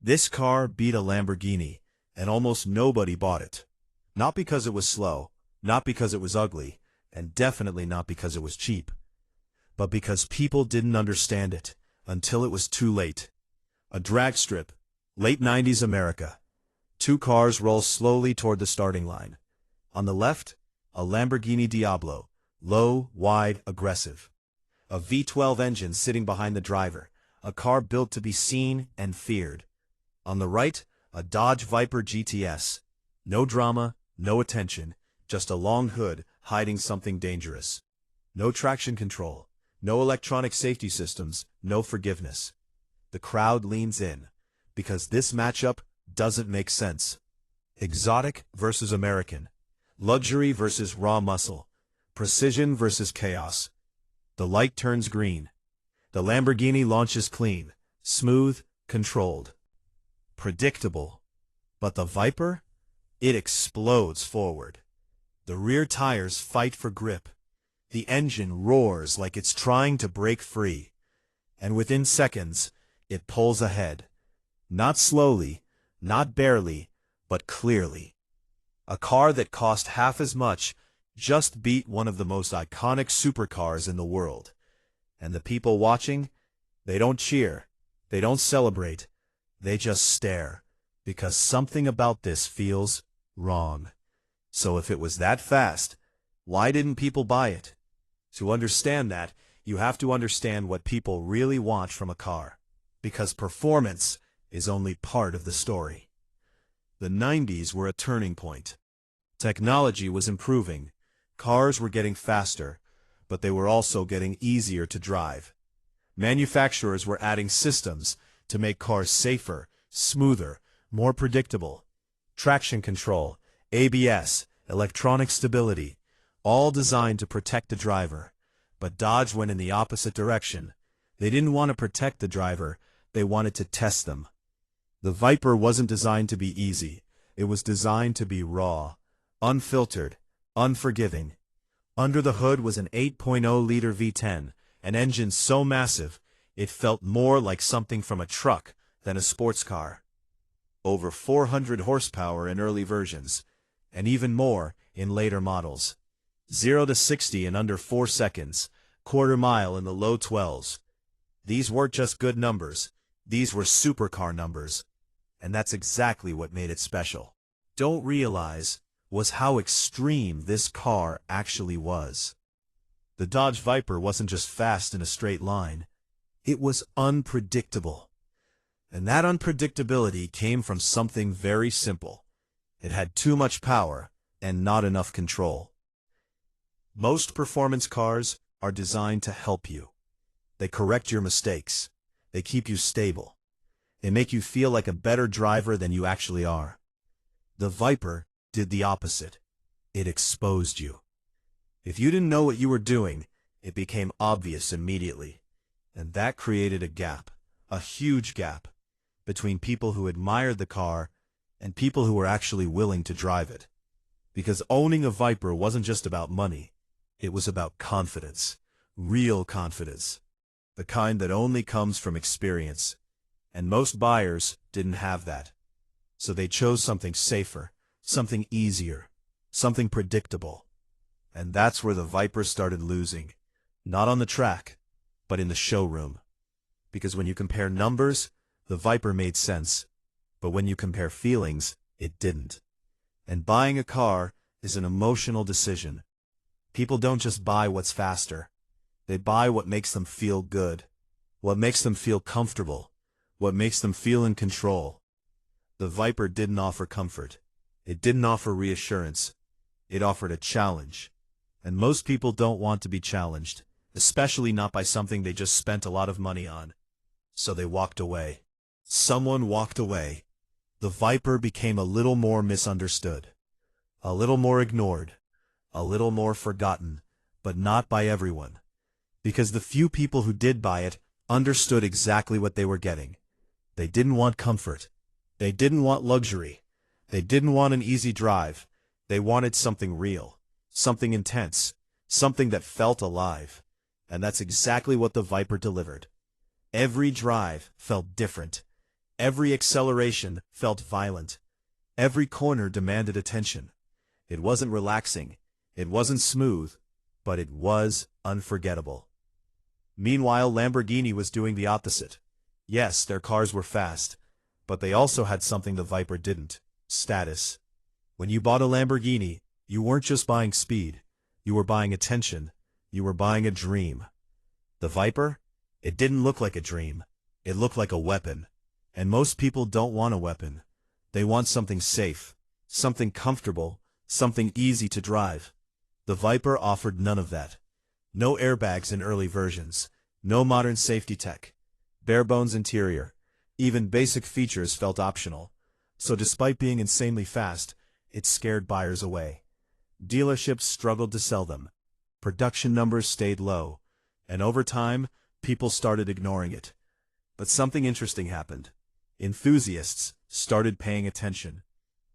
This car beat a Lamborghini, and almost nobody bought it. Not because it was slow, not because it was ugly, and definitely not because it was cheap, but because people didn't understand it until it was too late. A drag strip, late 90s America. Two cars roll slowly toward the starting line. On the left, a Lamborghini Diablo, low, wide, aggressive. A V12 engine sitting behind the driver, a car built to be seen and feared. On the right, a Dodge Viper GTS. No drama, no attention, just a long hood hiding something dangerous. No traction control, no electronic safety systems, no forgiveness. The crowd leans in, because this matchup doesn't make sense. Exotic versus American. Luxury versus raw muscle. Precision versus chaos. The light turns green. The Lamborghini launches clean, smooth, controlled. Predictable. But the Viper? It explodes forward. The rear tires fight for grip. The engine roars like it's trying to break free. And within seconds, it pulls ahead. Not slowly, not barely, but clearly. A car that cost half as much just beat one of the most iconic supercars in the world. And the people watching, they don't cheer, they don't celebrate, they just stare, because something about this feels wrong. So if it was that fast, why didn't people buy it? To understand that, you have to understand what people really want from a car, because performance is only part of the story. The 90s were a turning point. Technology was improving. Cars were getting faster, but they were also getting easier to drive. Manufacturers were adding systems to make cars safer, smoother, more predictable. Traction control, ABS, electronic stability, all designed to protect the driver. But Dodge went in the opposite direction. They didn't want to protect the driver, they wanted to test them. The Viper wasn't designed to be easy. It was designed to be raw, unfiltered, unforgiving. Under the hood was an 8.0-liter V10, an engine so massive, it felt more like something from a truck than a sports car. Over 400 horsepower in early versions, and even more in later models. 0 to 60 in under 4 seconds, quarter mile in the low 12s. These weren't just good numbers, these were supercar numbers. And that's exactly what made it special. Don't realize was how extreme this car actually was. The Dodge Viper wasn't just fast in a straight line, it was unpredictable. And that unpredictability came from something very simple. It had too much power and not enough control. Most performance cars are designed to help you. They correct your mistakes. They keep you stable. They make you feel like a better driver than you actually are. The Viper did the opposite. It exposed you. If you didn't know what you were doing, it became obvious immediately. And that created a gap, a huge gap, between people who admired the car and people who were actually willing to drive it. Because owning a Viper wasn't just about money. It was about confidence, real confidence, the kind that only comes from experience. And most buyers didn't have that. So they chose something safer, something easier, something predictable. And that's where the Viper started losing. Not on the track, but in the showroom. Because when you compare numbers, the Viper made sense. But when you compare feelings, it didn't. And buying a car is an emotional decision. People don't just buy what's faster. They buy what makes them feel good, what makes them feel comfortable, what makes them feel in control. The Viper didn't offer comfort. It didn't offer reassurance. It offered a challenge. And most people don't want to be challenged, especially not by something they just spent a lot of money on. So they walked away. Someone walked away. The Viper became a little more misunderstood, a little more ignored, a little more forgotten, but not by everyone. Because the few people who did buy it understood exactly what they were getting. They didn't want comfort. They didn't want luxury. They didn't want an easy drive. They wanted something real, something intense, something that felt alive. And that's exactly what the Viper delivered. Every drive felt different. Every acceleration felt violent. Every corner demanded attention. It wasn't relaxing. It wasn't smooth, but it was unforgettable. Meanwhile, Lamborghini was doing the opposite. Yes, their cars were fast, but they also had something the Viper didn't: status. When you bought a Lamborghini, you weren't just buying speed. You were buying attention. You were buying a dream. The Viper? It didn't look like a dream. It looked like a weapon. And most people don't want a weapon. They want something safe, something comfortable, something easy to drive. The Viper offered none of that. No airbags in early versions. No modern safety tech. Bare-bones interior. Even basic features felt optional. So despite being insanely fast, it scared buyers away. Dealerships struggled to sell them. Production numbers stayed low. And over time, people started ignoring it. But something interesting happened. Enthusiasts started paying attention.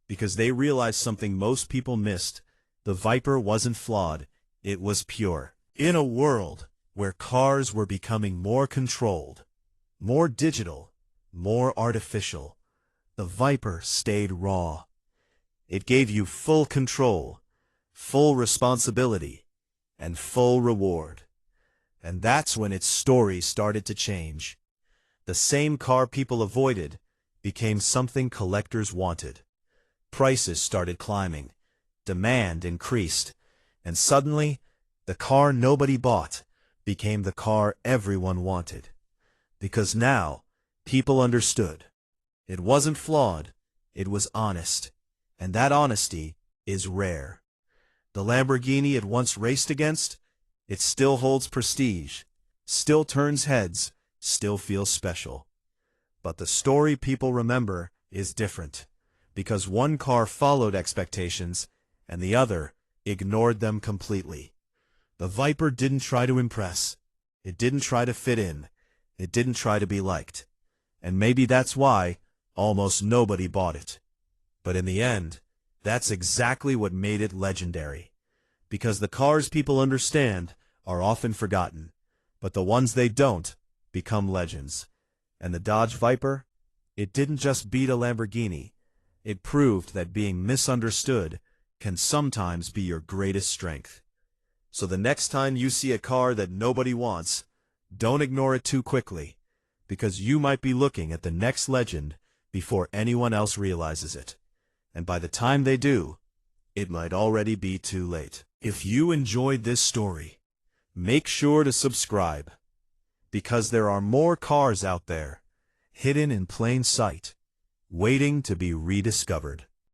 Because they realized something most people missed. The Viper wasn't flawed. It was pure. In a world where cars were becoming more controlled, more digital, more artificial, the Viper stayed raw. It gave you full control, full responsibility, and full reward. And that's when its story started to change. The same car people avoided became something collectors wanted. Prices started climbing. Demand increased. And suddenly, the car nobody bought became the car everyone wanted. Because now, people understood. It wasn't flawed. It was honest. And that honesty is rare. The Lamborghini it once raced against, it still holds prestige, still turns heads, still feels special. But the story people remember is different, because one car followed expectations, and the other ignored them completely. The Viper didn't try to impress. It didn't try to fit in. It didn't try to be liked. And maybe that's why almost nobody bought it. But in the end, that's exactly what made it legendary. Because the cars people understand are often forgotten, but the ones they don't become legends. And the Dodge Viper? It didn't just beat a Lamborghini. It proved that being misunderstood can sometimes be your greatest strength. So the next time you see a car that nobody wants, don't ignore it too quickly, because you might be looking at the next legend before anyone else realizes it. And by the time they do, it might already be too late. If you enjoyed this story, make sure to subscribe, because there are more cars out there, hidden in plain sight, waiting to be rediscovered.